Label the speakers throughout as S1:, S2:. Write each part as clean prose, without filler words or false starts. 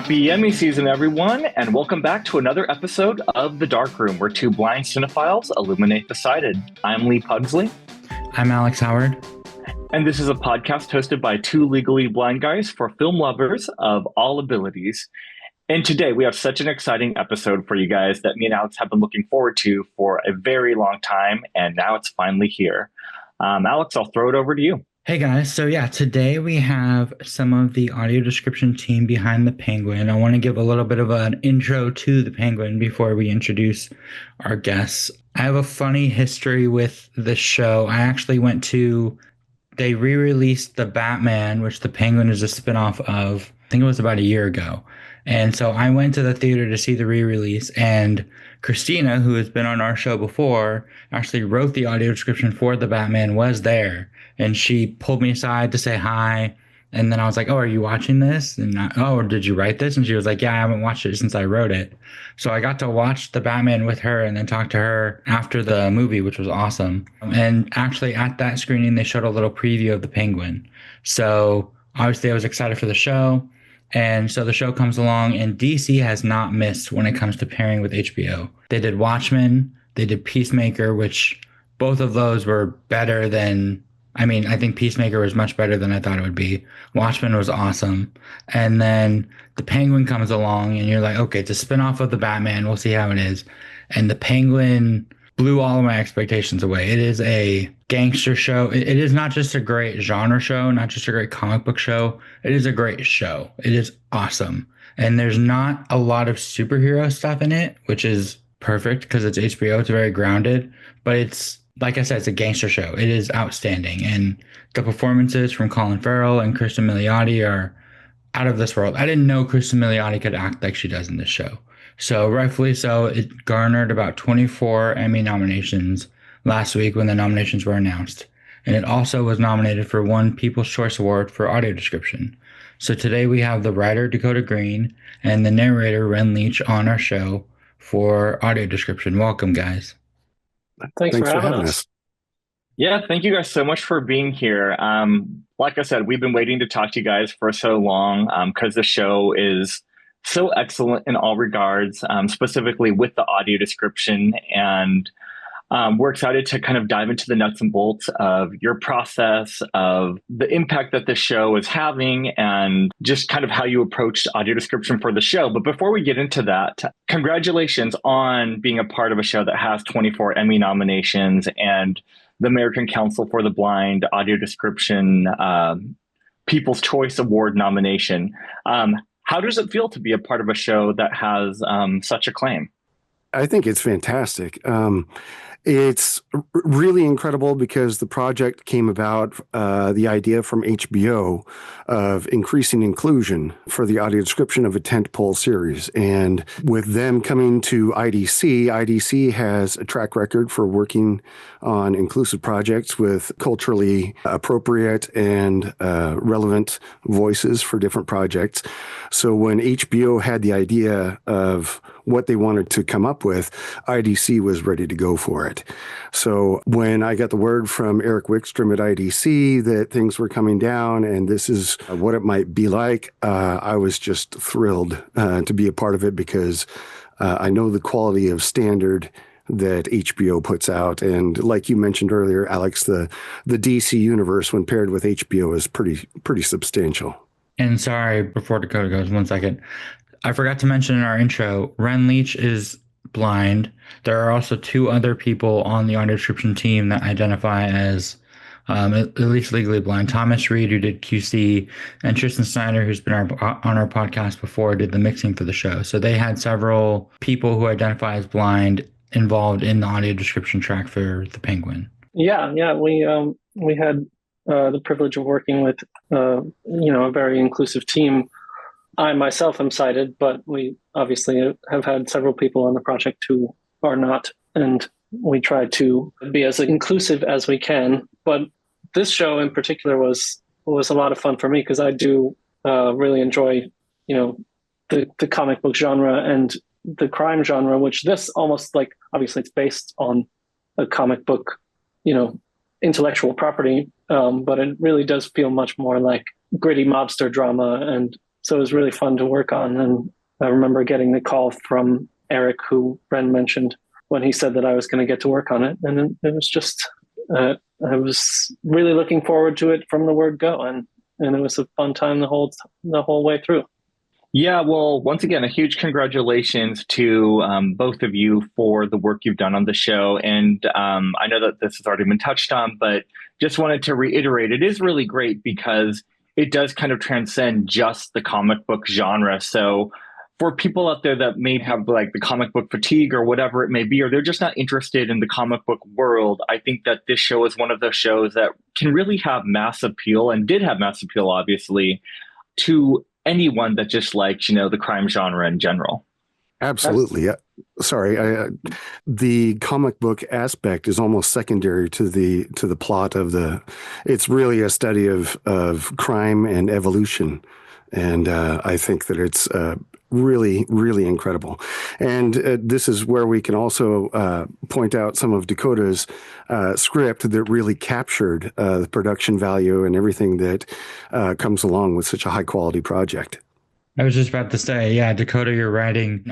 S1: Happy Emmy season, everyone, and welcome back to another episode of The Dark Room, where two blind cinephiles illuminate the sighted. I'm Lee Pugsley.
S2: I'm Alex Howard.
S1: And this is a podcast hosted by two legally blind guys for film lovers of all abilities. And today we have such an exciting episode for you guys that me and Alex have been looking forward to for a very long time, and now it's finally here. Alex, I'll throw it over to you.
S2: Hey guys, so today we have some of the audio description team behind The Penguin. I want to give a little bit of an intro to The Penguin before we introduce our guests. I have a funny history with the show. They re-released The Batman, which The Penguin is a spinoff of. I think it was about a year ago. And so I went to the theater to see the re-release, and Christina, who has been on our show before, actually wrote the audio description for The Batman, was there. And she pulled me aside to say hi. And then I was like, oh, are you watching this? And did you write this? And she was like, yeah, I haven't watched it since I wrote it. So I got to watch The Batman with her and then talk to her after the movie, which was awesome. And actually at that screening, they showed a little preview of The Penguin. So obviously I was excited for the show. And so the show comes along, and DC has not missed when it comes to pairing with HBO. They did Watchmen, they did Peacemaker, which both of those were better than, I think Peacemaker was much better than I thought it would be. Watchmen was awesome. And then The Penguin comes along, and you're like, okay, it's a spinoff of The Batman. We'll see how it is. And The Penguin blew all of my expectations away. It is a gangster show. It is not just a great genre show, not just a great comic book show. It is a great show. It is awesome. And there's not a lot of superhero stuff in it, which is perfect because it's HBO. It's very grounded. But it's, like I said, it's a gangster show. It is outstanding. And the performances from Colin Farrell and Kristen Milioti are out of this world. I didn't know Kristen Milioti could act like she does in this show. So rightfully so, it garnered about 24 Emmy nominations last week when the nominations were announced. And it also was nominated for one People's Choice Award for audio description. So today we have the writer, Dakota Green, and the narrator, Leech, on our show for audio description. Welcome, guys.
S3: Thanks for having us.
S1: Yeah, thank you guys so much for being here. Like I said, we've been waiting to talk to you guys for so long because the show is so excellent in all regards, specifically with the audio description. And we're excited to kind of dive into the nuts and bolts of your process, of the impact that the show is having, and just kind of how you approached audio description for the show. But before we get into that, congratulations on being a part of a show that has 24 Emmy nominations and the American Council for the Blind audio description People's Choice Award nomination. How does it feel to be a part of a show that has such acclaim?
S3: I think it's fantastic. It's really incredible because the project came about, the idea from HBO of increasing inclusion for the audio description of a tentpole series. And with them coming to IDC has a track record for working on inclusive projects with culturally appropriate and relevant voices for different projects. So when HBO had the idea of what they wanted to come up with, IDC was ready to go for it. So when I got the word from Eric Wickstrom at IDC that things were coming down and this is what it might be like, I was just thrilled to be a part of it because I know the quality of standard that HBO puts out. And like you mentioned earlier, Alex, the DC universe when paired with HBO is pretty substantial.
S2: And sorry, before Dakota goes, 1 second. I forgot to mention in our intro, Leech is blind. There are also two other people on the audio description team that identify as at least legally blind. Thomas Reed, who did QC, and Tristan Snyder, who's been on our podcast before, did the mixing for the show. So they had several people who identify as blind involved in the audio description track for The Penguin.
S4: Yeah, we had the privilege of working with a very inclusive team. I myself am sighted, but we obviously have had several people on the project who are not, and we try to be as inclusive as we can. But this show in particular was a lot of fun for me because I do really enjoy, the comic book genre and the crime genre, which this almost like, obviously it's based on a comic book, intellectual property, but it really does feel much more like gritty mobster drama and So it was really fun to work on. And I remember getting the call from Eric, who Ren mentioned, when he said that I was going to get to work on it. And it was just, I was really looking forward to it from the word go. And it was a fun time the whole way through.
S1: Yeah, well, once again, a huge congratulations to both of you for the work you've done on the show. And I know that this has already been touched on, but just wanted to reiterate, it is really great because it does kind of transcend just the comic book genre. So for people out there that may have like the comic book fatigue or whatever it may be, or they're just not interested in the comic book world, I think that this show is one of those shows that can really have mass appeal, and did have mass appeal, obviously, to anyone that just likes, the crime genre in general.
S3: Absolutely. Yeah. Sorry, the comic book aspect is almost secondary to the plot of the. It's really a study of crime and evolution, and I think that it's really, really incredible. And this is where we can also point out some of Dakota's script that really captured the production value and everything that comes along with such a high quality project.
S2: I was just about to say, yeah, Dakota,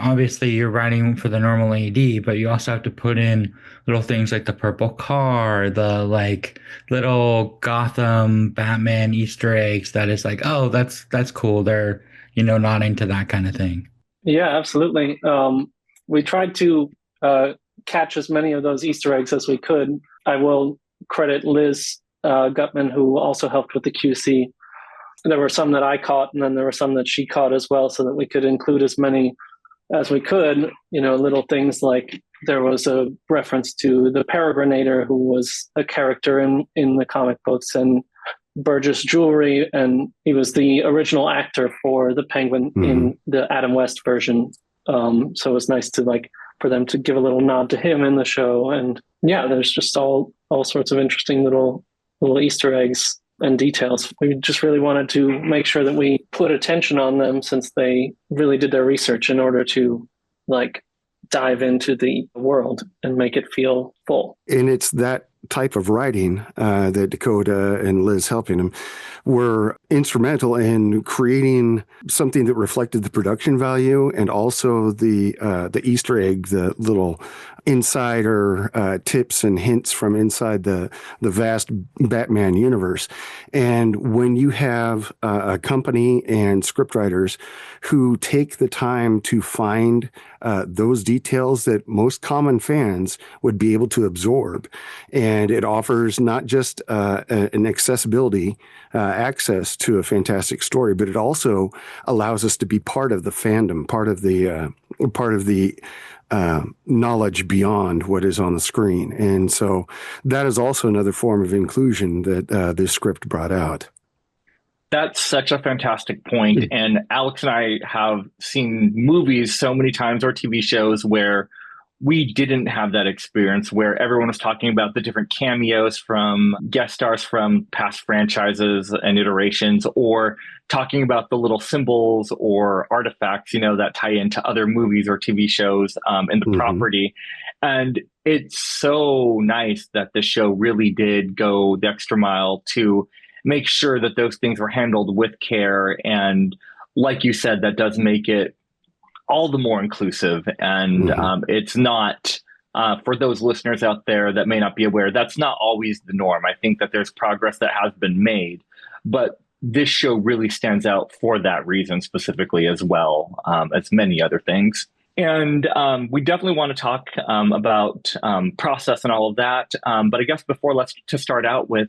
S2: obviously you're writing for the normal AD, but you also have to put in little things like the purple car, the like little Gotham Batman Easter eggs that is like, oh, that's cool. They're, nodding to that kind of thing.
S4: Yeah, absolutely. We tried to catch as many of those Easter eggs as we could. I will credit Liz Gutman, who also helped with the QC. There were some that I caught, and then there were some that she caught as well, so that we could include as many as we could. Little things like there was a reference to the Peregrinator, who was a character in the comic books, and Burgess Jewelry, and he was the original actor for the Penguin in the Adam West version. So it was nice to for them to give a little nod to him in the show. And yeah, there's just all sorts of interesting little Easter eggs and details. We just really wanted to make sure that we put attention on them, since they really did their research in order to dive into the world and make it feel full.
S3: And it's that type of writing that Dakota and Liz helping him were instrumental in creating something that reflected the production value and also the Easter egg, the little insider tips and hints from inside the vast Batman universe. And when you have a company and scriptwriters who take the time to find those details that most common fans would be able to absorb, and it offers not just an accessibility access to a fantastic story, but it also allows us to be part of the fandom, part of the knowledge beyond what is on the screen. And so that is also another form of inclusion that this script brought out.
S1: That's such a fantastic point. And Alex and I have seen movies so many times, or TV shows, where we didn't have that experience, where everyone was talking about the different cameos from guest stars from past franchises and iterations, or talking about the little symbols or artifacts, that tie into other movies or TV shows in the property. And it's so nice that the show really did go the extra mile to make sure that those things were handled with care. And like you said, that does make it all the more inclusive. And it's not, for those listeners out there that may not be aware, that's not always the norm. I think that there's progress that has been made, but this show really stands out for that reason specifically, as well as many other things. And we definitely want to talk about process and all of that. But I guess let's start out with,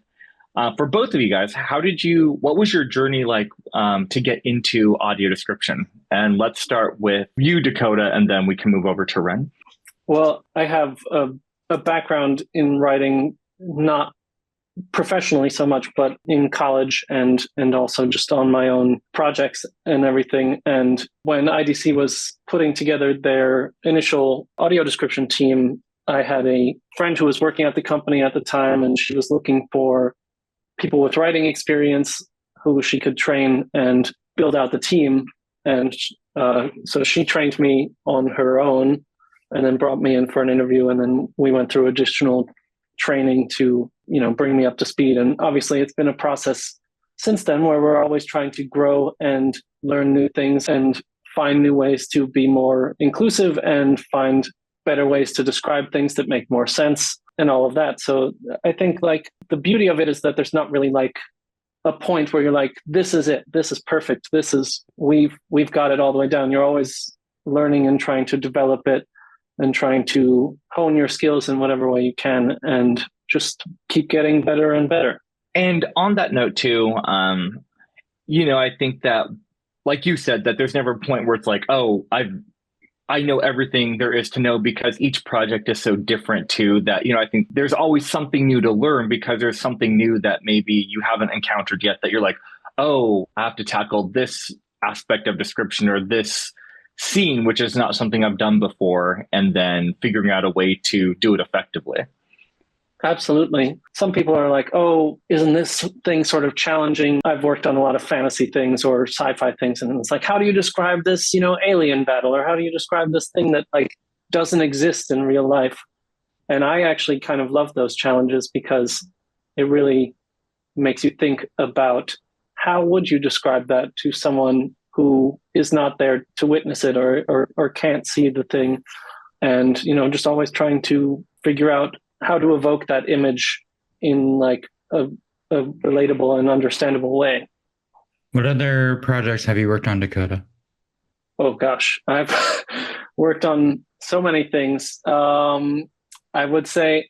S1: for both of you guys, what was your journey like to get into audio description? And let's start with you, Dakota, and then we can move over to Ren.
S4: Well, I have a background in writing, not professionally so much, but in college and also just on my own projects and everything. And when IDC was putting together their initial audio description team, I had a friend who was working at the company at the time, and she was looking for people with writing experience who she could train and build out the team. And so she trained me on her own and then brought me in for an interview. And then we went through additional training to, bring me up to speed. And obviously it's been a process since then, where we're always trying to grow and learn new things and find new ways to be more inclusive and find better ways to describe things that make more sense and all of that. So I think like the beauty of it is that there's not really like a point where you're like, this is it, this is perfect, this is we've got it all the way down. You're always learning and trying to develop it and trying to hone your skills in whatever way you can and just keep getting better and better.
S1: And on that note too, I think that, like you said, that there's never a point where it's like, oh, I know everything there is to know, because each project is so different too, that, I think there's always something new to learn, because there's something new that maybe you haven't encountered yet that you're like, oh, I have to tackle this aspect of description or this scene, which is not something I've done before, and then figuring out a way to do it effectively.
S4: Absolutely. Some people are like, oh, isn't this thing sort of challenging? I've worked on a lot of fantasy things or sci-fi things. And it's like, how do you describe this, alien battle? Or how do you describe this thing that like doesn't exist in real life? And I actually kind of love those challenges, because it really makes you think about how would you describe that to someone who is not there to witness it or can't see the thing. And, just always trying to figure out how to evoke that image in like a relatable and understandable way.
S2: What other projects have you worked on, Dakota?
S4: Oh gosh, I've worked on so many things. I would say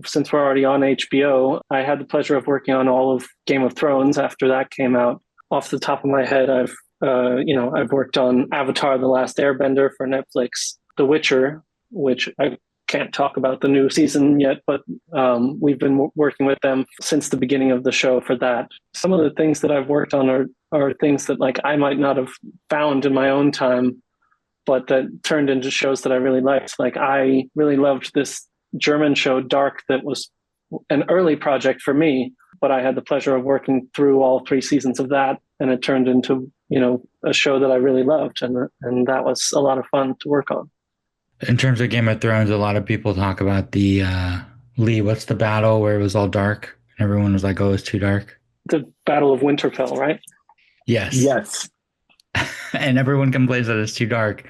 S4: since we're already on HBO, I had the pleasure of working on all of Game of Thrones after that came out. Off the top of my head, I've worked on Avatar: The Last Airbender for Netflix, The Witcher, which I can't talk about the new season yet, but we've been working with them since the beginning of the show for that. Some of the things that I've worked on are things that like I might not have found in my own time, but that turned into shows that I really liked. Like I really loved this German show, Dark, that was an early project for me, but I had the pleasure of working through all 3 seasons of that, and it turned into, a show that I really loved, and that was a lot of fun to work on.
S2: In terms of Game of Thrones, a lot of people talk about the Lee, what's the battle where it was all dark? And everyone was like, oh, it's too dark.
S4: The Battle of Winterfell, right?
S2: Yes.
S1: Yes.
S2: And everyone complains that it's too dark.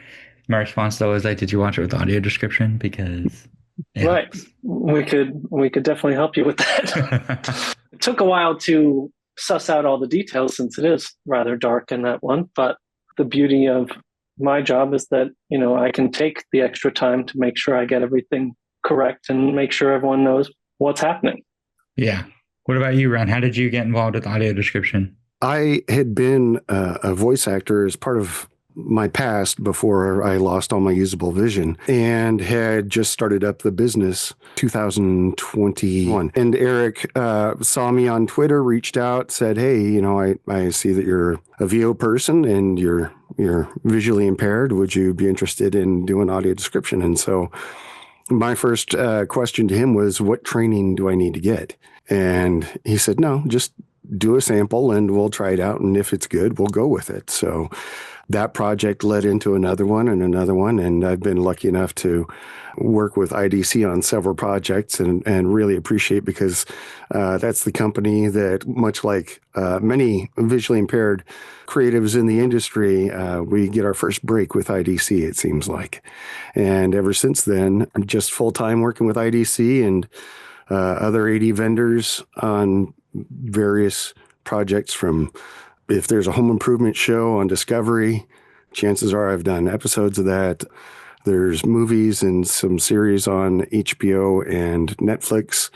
S2: My response though is like, did you watch it with audio description? Because
S4: right. We could definitely help you with that. It took a while to suss out all the details, since it is rather dark in that one. But the beauty of my job is that, I can take the extra time to make sure I get everything correct and make sure everyone knows what's happening.
S2: Yeah. What about you, Ron? How did you get involved with audio description?
S3: I had been a voice actor as part of my past before I lost all my usable vision, and had just started up the business 2021. And Eric saw me on Twitter, reached out, said, hey, I see that you're a VO person and you're visually impaired. Would you be interested in doing audio description? And so my first question to him was, what training do I need to get? And he said, no, just do a sample and we'll try it out. And if it's good, we'll go with it. So that project led into another one and another one. And I've been lucky enough to work with IDC on several projects and really appreciate, because that's the company that, much like many visually impaired creatives in the industry, we get our first break with IDC, it seems like. And ever since then, I'm just full-time working with IDC and other AD vendors on various projects. From if there's a home improvement show on Discovery, chances are I've done episodes of that. There's movies and some series on HBO and Netflix.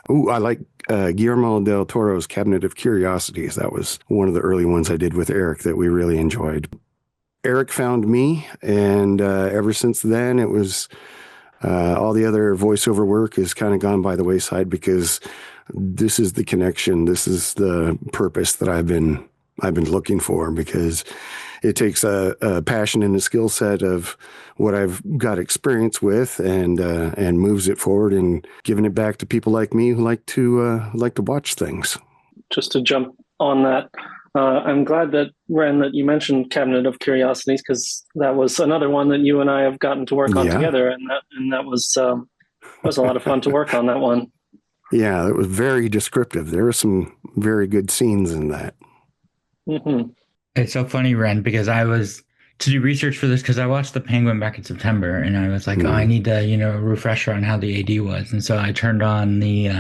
S3: Ooh, I like Guillermo del Toro's Cabinet of Curiosities. That was one of the early ones I did with Eric that we really enjoyed. Eric found me, and ever since then, it was all the other voiceover work has kind of gone by the wayside, because this is the connection. This is the purpose that I've been looking for, because it takes a passion and a skill set of what I've got experience with, and moves it forward and giving it back to people like me who like to watch things.
S4: Just to jump on that, I'm glad that, Ren, that you mentioned Cabinet of Curiosities, because that was another one that you and I have gotten to work on together, and that was a lot of fun to work on that one.
S3: Yeah, it was very descriptive. There were some very good scenes in that.
S4: Mm-hmm.
S2: It's so funny, Ren, because I was to do research for this because I watched The Penguin back in September, and I was like, oh, I
S3: Mm.
S2: need to, a refresher on how the AD was, and so I turned on the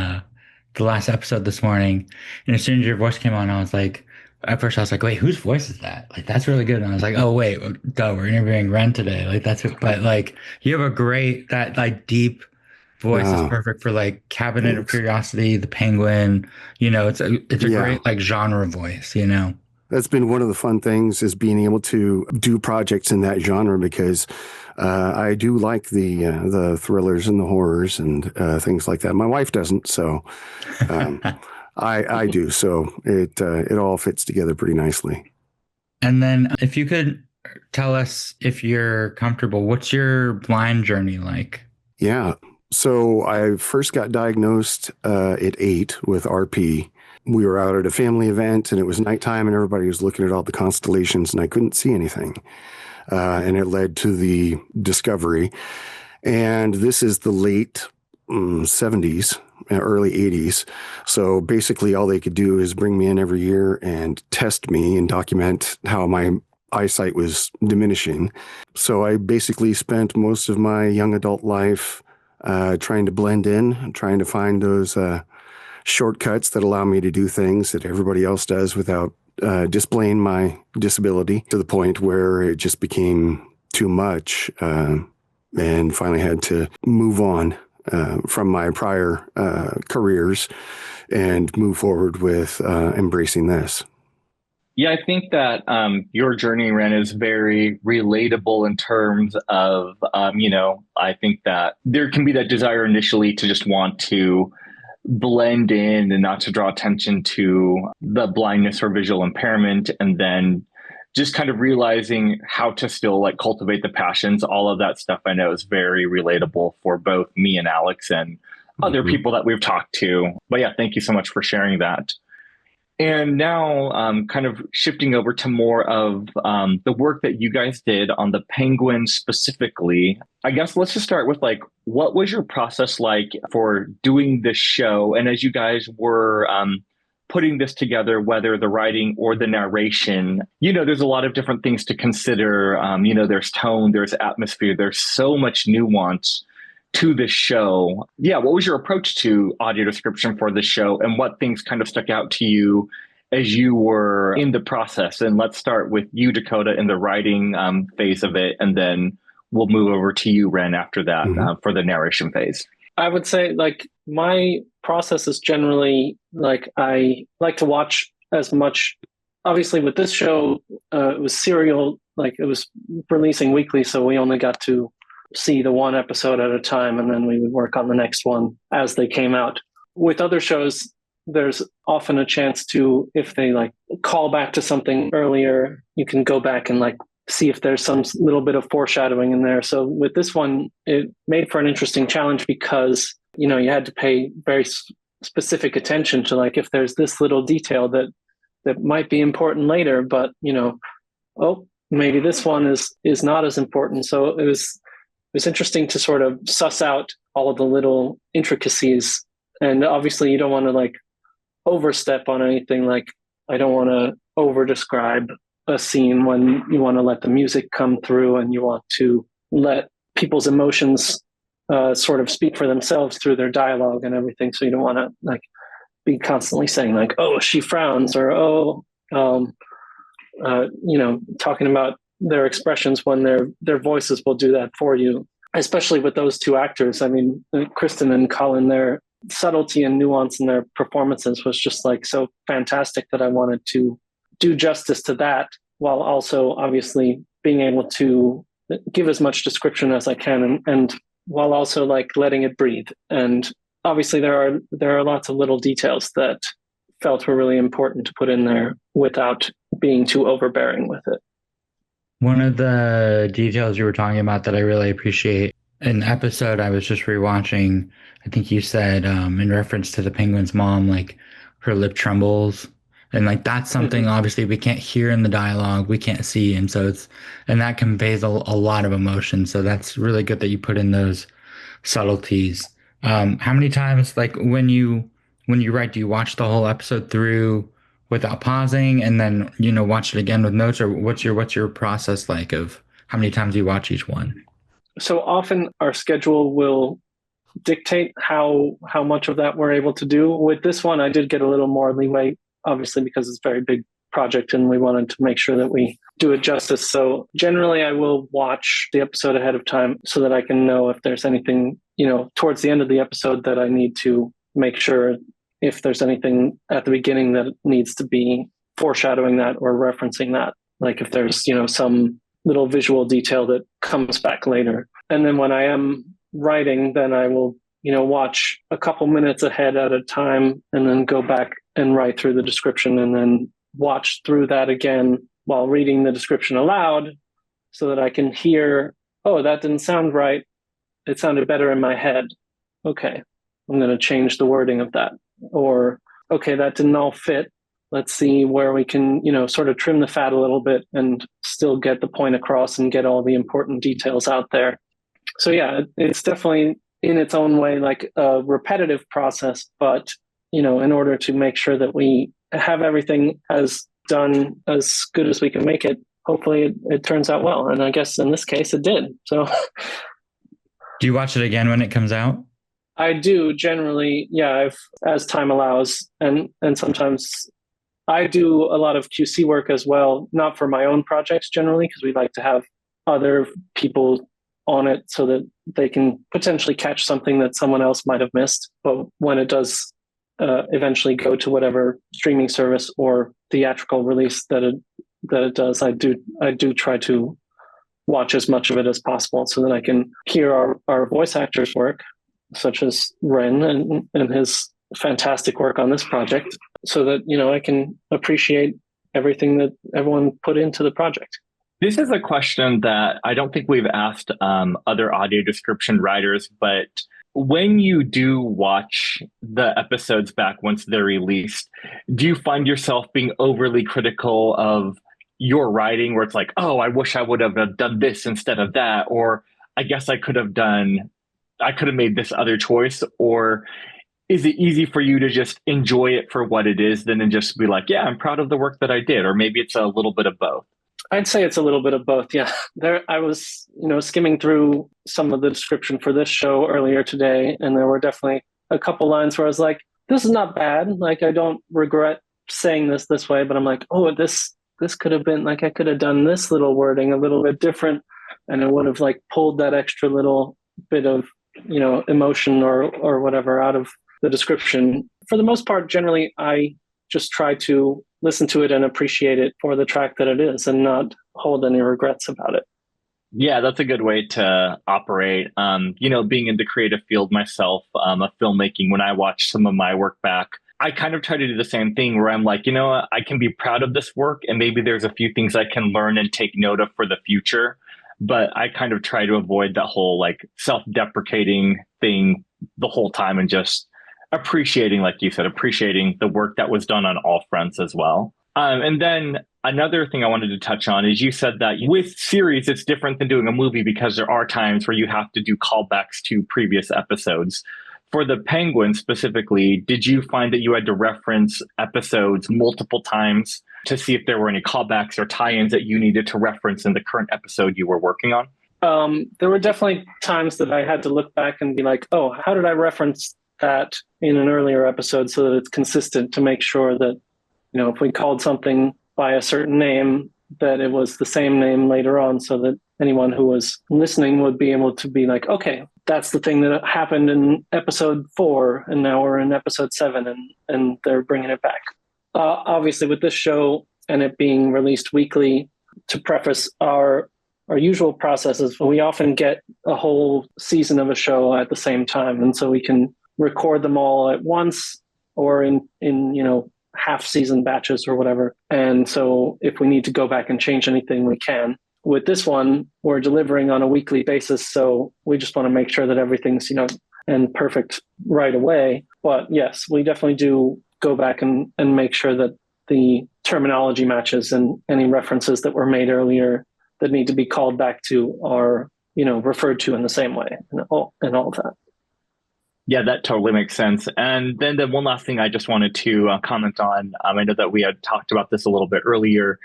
S2: last episode this morning, and as soon as your voice came on, I was like, at first I was like, wait, whose voice is that? Like that's really good, and I was like, oh wait, duh, we're interviewing Ren today, like that's it. But like you have a great that like deep voice is
S3: Ah,
S2: perfect for like Cabinet of
S3: thanks.
S2: Curiosity, The Penguin. It's a
S3: Yeah,
S2: great like genre voice.
S3: that's been one of the fun things is being able to do projects in that genre because I do like the thrillers and the horrors and things like that. My wife doesn't, so um, I do. So it all fits together pretty nicely.
S2: And then if you could tell us if you're comfortable, what's your blind journey like?
S3: Yeah. So I first got diagnosed at 8 with RP. We were out at a family event and it was nighttime and everybody was looking at all the constellations and I couldn't see anything. And it led to the discovery. And this is the late 70s, early 80s. So basically, all they could do is bring me in every year and test me and document how my eyesight was diminishing. So I basically spent most of my young adult life trying to blend in, trying to find those shortcuts that allow me to do things that everybody else does without displaying my disability to the point where it just became too much and finally had to move on from my prior careers and move forward with embracing this.
S1: Yeah, I think that your journey, Ren, is very relatable in terms of, I think that there can be that desire initially to just want to blend in and not to draw attention to the blindness or visual impairment. And then just kind of realizing how to still like cultivate the passions, all of that stuff I know is very relatable for both me and Alex and other
S3: Mhm.
S1: people that we've talked to. But yeah, thank you so much for sharing that. And now, kind of shifting over to more of the work that you guys did on the Penguin specifically. I guess let's just start with like, what was your process like for doing this show? And as you guys were putting this together, whether the writing or the narration, there's a lot of different things to consider. There's tone, there's atmosphere, there's so much nuance to this show. Yeah, what was your approach to audio description for this show and what things kind of stuck out to you as you were in the process? And let's start with you, Dakota, in the writing phase of it, and then we'll move over to you, Ren, after that
S3: Mhm.
S1: for the narration phase.
S4: I would say like my process is generally like I like to watch as much. Obviously, with this show, it was serial, like it was releasing weekly, so we only got to see the one episode at a time, and then we would work on the next one as they came out. With other shows, there's often a chance to, if they like call back to something earlier, you can go back and like see if there's some little bit of foreshadowing in there. So with this one, it made for an interesting challenge because, you had to pay very specific attention to like if there's this little detail that might be important later, but oh, maybe this one is not as important. So it was interesting to sort of suss out all of the little intricacies. And obviously you don't want to like overstep on anything. Like I don't want to over describe a scene when you want to let the music come through and you want to let people's emotions sort of speak for themselves through their dialogue and everything. So you don't want to like be constantly saying like, oh, she frowns or, oh, talking about their expressions when their voices will do that for you, especially with those two actors. I mean, Kristen and Colin, their subtlety and nuance in their performances was just like so fantastic that I wanted to do justice to that while also obviously being able to give as much description as I can and while also like letting it breathe. And obviously there are lots of little details that felt were really important to put in there without being too overbearing with it.
S2: One of the details you were talking about that I really appreciate, an episode I was just rewatching, I think you said in reference to the penguin's mom, like her lip trembles. And like that's something obviously we can't hear in the dialogue, we can't see. And that conveys a lot of emotion. So that's really good that you put in those subtleties. How many times, like when you write, do you watch the whole episode through without pausing and then, watch it again with notes, or what's your process like of how many times you watch each one?
S4: So often our schedule will dictate how much of that we're able to do. With this one, I did get a little more leeway, obviously, because it's a very big project and we wanted to make sure that we do it justice. So generally I will watch the episode ahead of time so that I can know if there's anything, towards the end of the episode that I need to make sure, if there's anything at the beginning that needs to be foreshadowing that or referencing that. Like if there's, some little visual detail that comes back later. And then when I am writing, then I will, watch a couple minutes ahead at a time and then go back and write through the description and then watch through that again while reading the description aloud so that I can hear, oh, that didn't sound right. It sounded better in my head. Okay, I'm going to change the wording of that. Or, okay, that didn't all fit. Let's see where we can, sort of trim the fat a little bit and still get the point across and get all the important details out there. So yeah, it's definitely in its own way like a repetitive process, but in order to make sure that we have everything as done as good as we can make it, hopefully it turns out well. And I guess in this case it did. So
S2: Do you watch it again when it comes out?
S4: I do generally, yeah, as time allows, and sometimes I do a lot of QC work as well, not for my own projects generally, because we like to have other people on it so that they can potentially catch something that someone else might have missed. But when it does eventually go to whatever streaming service or theatrical release that it does, I do try to watch as much of it as possible so that I can hear our voice actors work, such as Ren and his fantastic work on this project, so that I can appreciate everything that everyone put into the project.
S1: This is a question that I don't think we've asked other audio description writers, but when you do watch the episodes back once they're released, do you find yourself being overly critical of your writing, where it's like, oh, I wish I would have done this instead of that, or I guess I could have made this other choice? Or is it easy for you to just enjoy it for what it is, then and just be like, yeah, I'm proud of the work that I did? Or maybe it's a little bit of both.
S4: I'd say it's a little bit of both. Yeah. I was, skimming through some of the description for this show earlier today, and there were definitely a couple lines where I was like, this is not bad. Like, I don't regret saying this way, but I'm like, oh, this could have been like, I could have done this little wording a little bit different, and it would have like pulled that extra little bit of, emotion or whatever out of the description. For the most part, generally, I just try to listen to it and appreciate it for the track that it is and not hold any regrets about it.
S1: Yeah, that's a good way to operate. Being in the creative field myself, of filmmaking, when I watch some of my work back, I kind of try to do the same thing where I'm like, I can be proud of this work and maybe there's a few things I can learn and take note of for the future. But I kind of try to avoid that whole like self-deprecating thing the whole time and just appreciating, like you said, appreciating the work that was done on all fronts as well. And then another thing I wanted to touch on is you said that with series, it's different than doing a movie because there are times where you have to do callbacks to previous episodes. For the Penguin specifically, did you find that you had to reference episodes multiple times to see if there were any callbacks or tie-ins that you needed to reference in the current episode you were working on?
S4: There were definitely times that I had to look back and be like, oh, how did I reference that in an earlier episode so that it's consistent, to make sure that, if we called something by a certain name, that it was the same name later on, so that anyone who was listening would be able to be like, okay, that's the thing that happened in episode 4, and now we're in episode 7, and they're bringing it back. Obviously, with this show and it being released weekly, to preface our usual processes, we often get a whole season of a show at the same time, and so we can record them all at once or in half season batches or whatever. And so if we need to go back and change anything, we can. With this one, we're delivering on a weekly basis, so we just want to make sure that everything's and perfect right away. But yes, we definitely do go back and make sure that the terminology matches, and any references that were made earlier that need to be called back to are referred to in the same way, and all of that.
S1: Yeah, that totally makes sense. And then the one last thing I just wanted to comment on, I know that we had talked about this a little bit earlier,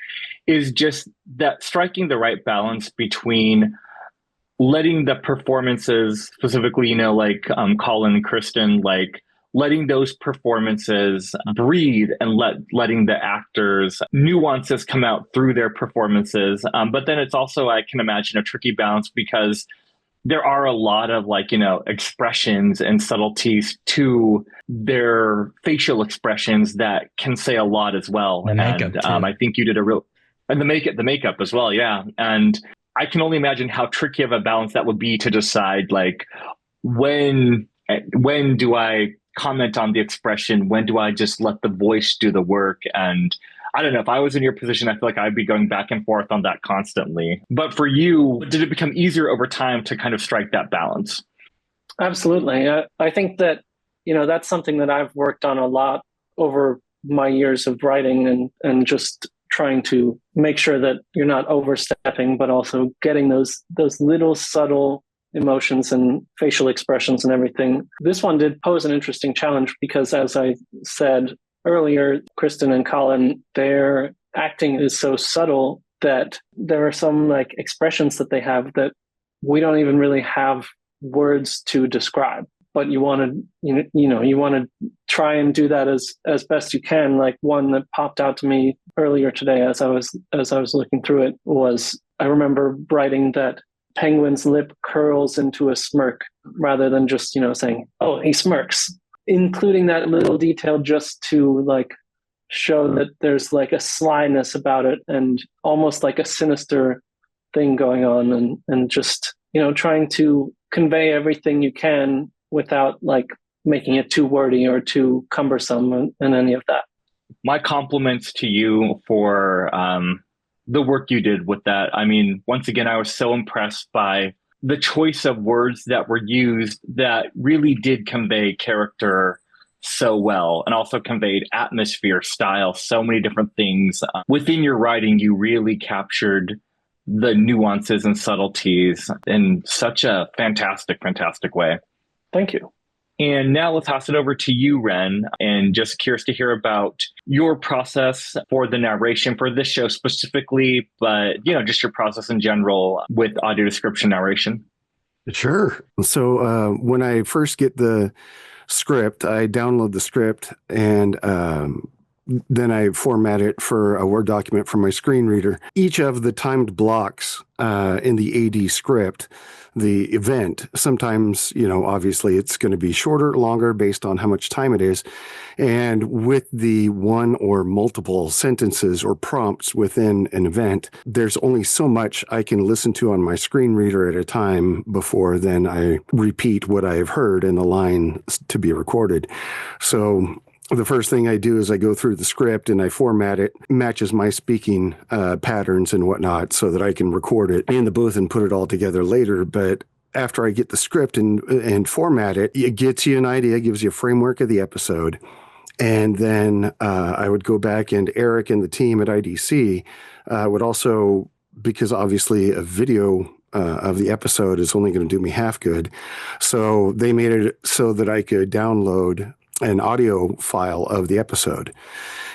S1: is just that striking the right balance between letting the performances, specifically, like Colin and Kristen, like letting those performances breathe and letting the actors nuances come out through their performances. But then it's also, I can imagine, a tricky balance because there are a lot of expressions and subtleties to their facial expressions that can say a lot as well.
S2: The makeup
S1: And
S2: too.
S1: I think you did a real, and the makeup as well. Yeah. And I can only imagine how tricky of a balance that would be to decide like when, when do I comment on the expression? When do I just let the voice do the work? And I don't know, if I was in your position, I feel like I'd be going back and forth on that constantly. But for you, did it become easier over time to kind of strike that balance?
S4: Absolutely. I think that, that's something that I've worked on a lot over my years of writing and just trying to make sure that you're not overstepping, but also getting those little subtle emotions and facial expressions and everything. This one did pose an interesting challenge because, as I said earlier, Kristen and Colin, their acting is so subtle that there are some like expressions that they have that we don't even really have words to describe. But you want to, you want to try and do that as best you can. Like one that popped out to me earlier today as I was looking through it was, I remember writing that Penguin's lip curls into a smirk rather than just, saying, "Oh, he smirks," including that little detail just to like show that there's like a slyness about it and almost like a sinister thing going on, and just, trying to convey everything you can without like making it too wordy or too cumbersome and any of that.
S1: My compliments to you for the work you did with that. I mean, once again, I was so impressed by the choice of words that were used that really did convey character so well and also conveyed atmosphere, style, so many different things. Within your writing, you really captured the nuances and subtleties in such a fantastic way.
S4: Thank you.
S1: And now let's pass it over to you, Ren, and just curious to hear about your process for the narration for this show specifically, but just your process in general with audio description narration.
S3: Sure. So when I first get the script, I download the script and then I format it for a Word document from my screen reader. Each of the timed blocks in the AD script, the event, sometimes, obviously it's going to be shorter, longer based on how much time it is. And with the one or multiple sentences or prompts within an event, there's only so much I can listen to on my screen reader at a time before then I repeat what I have heard in the line to be recorded. So the first thing I do is I go through the script and I format it, matches my speaking patterns and whatnot so that I can record it in the booth and put it all together later. But after I get the script and format it, it gets you an idea, gives you a framework of the episode. And then I would go back, and Eric and the team at IDC would also, because obviously a video of the episode is only going to do me half good. So they made it so that I could download an audio file of the episode.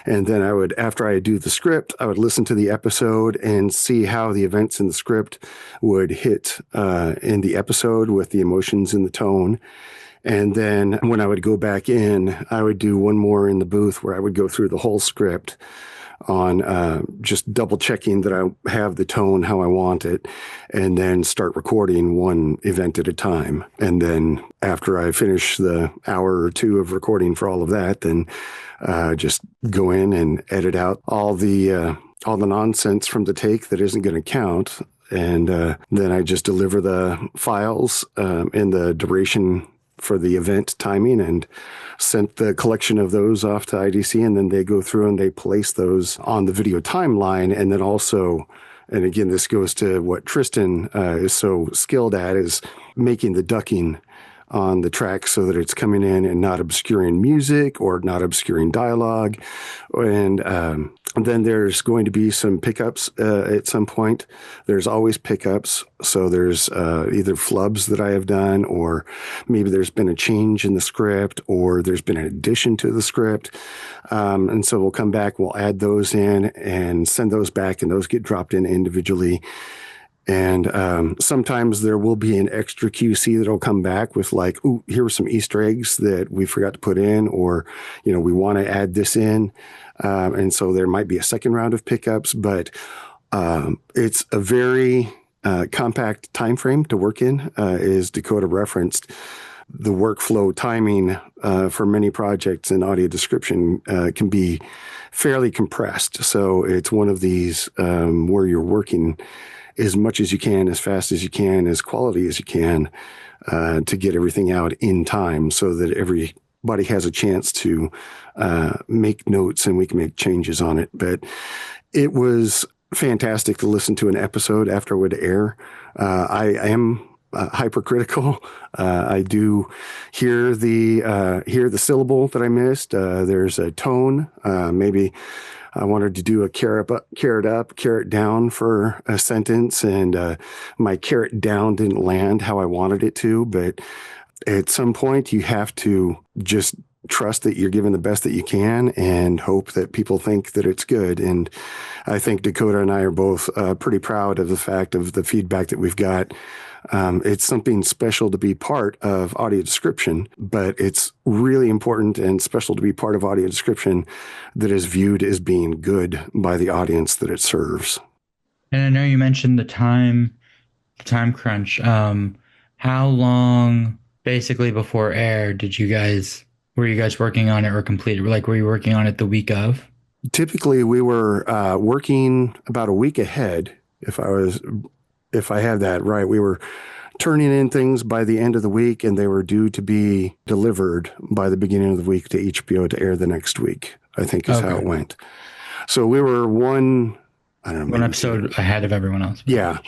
S3: And then after I do the script, I would listen to the episode and see how the events in the script would hit in the episode with the emotions and the tone. And then when I would go back in, I would do one more in the booth where I would go through the whole script on just double checking that I have the tone how I want it, and then start recording one event at a time. And then after I finish the hour or two of recording for all of that, then just go in and edit out all the nonsense from the take that isn't going to count. And then I just deliver the files in the duration for the event timing and sent the collection of those off to IDC, and then they go through and they place those on the video timeline. And then also, and again, this goes to what Tristan is so skilled at, is making the ducking on the track so that it's coming in and not obscuring music or not obscuring dialogue. And then there's going to be some pickups at some point. There's always pickups. So there's either flubs that I have done, or maybe there's been a change in the script, or there's been an addition to the script. And so we'll come back, we'll add those in and send those back, and those get dropped in individually. And sometimes there will be an extra QC that'll come back with like, ooh, here were some Easter eggs that we forgot to put in, or, we want to add this in. And so there might be a second round of pickups, but it's a very compact time frame to work in, as Dakota referenced. The workflow timing for many projects in audio description can be fairly compressed. So it's one of these where you're working as much as you can, as fast as you can, as quality as you can, to get everything out in time so that everybody has a chance to make notes and we can make changes on it. But it was fantastic to listen to an episode after it would air. I am hypercritical. I do hear the syllable that I missed. There's a tone. Maybe I wanted to do a carrot up, carrot down for a sentence, and my carrot down didn't land how I wanted it to. But at some point, you have to just trust that you're giving the best that you can and hope that people think that it's good. And I think Dakota and I are both pretty proud of the fact of the feedback that we've got. It's something special to be part of audio description, but it's really important and special to be part of audio description that is viewed as being good by the audience that it serves.
S2: And I know you mentioned the time crunch. How long basically before air were you guys working on it or completed? Like, were you working on it the week of?
S3: Typically, we were working about a week ahead. If I have that right, we were turning in things by the end of the week, and they were due to be delivered by the beginning of the week to HBO to air the next week, I think is how it went. So we were one
S2: episode ahead of everyone else.
S3: Yeah.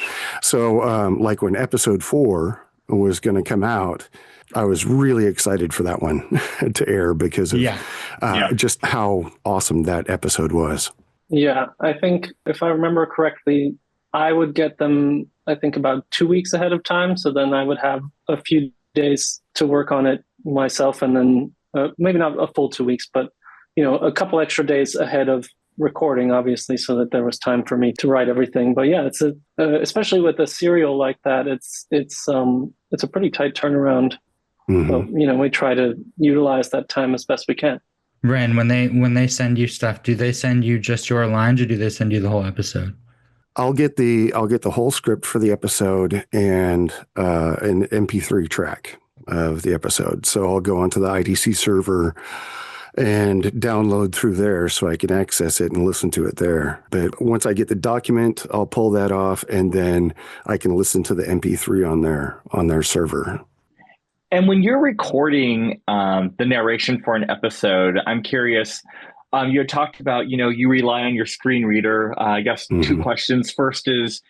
S3: So like when episode 4 was going to come out, I was really excited for that one to air because of just how awesome that episode was.
S4: Yeah, I think if I remember correctly, I would get them, I think, about 2 weeks ahead of time. So then I would have a few days to work on it myself, and then maybe not a full 2 weeks, but a couple extra days ahead of recording, obviously, so that there was time for me to write everything. But yeah, it's especially with a serial like that, it's a pretty tight turnaround. Mm-hmm. But we try to utilize that time as best we can.
S2: Ren, when they send you stuff, do they send you just your lines, or do they send you the whole episode?
S3: I'll get the whole script for the episode and an MP3 track of the episode. So I'll go onto the IDC server and download through there so I can access it and listen to it there. But once I get the document, I'll pull that off, and then I can listen to the MP3 on their server.
S1: And when you're recording the narration for an episode, I'm curious, you had talked about, you rely on your screen reader. I guess two questions. First is,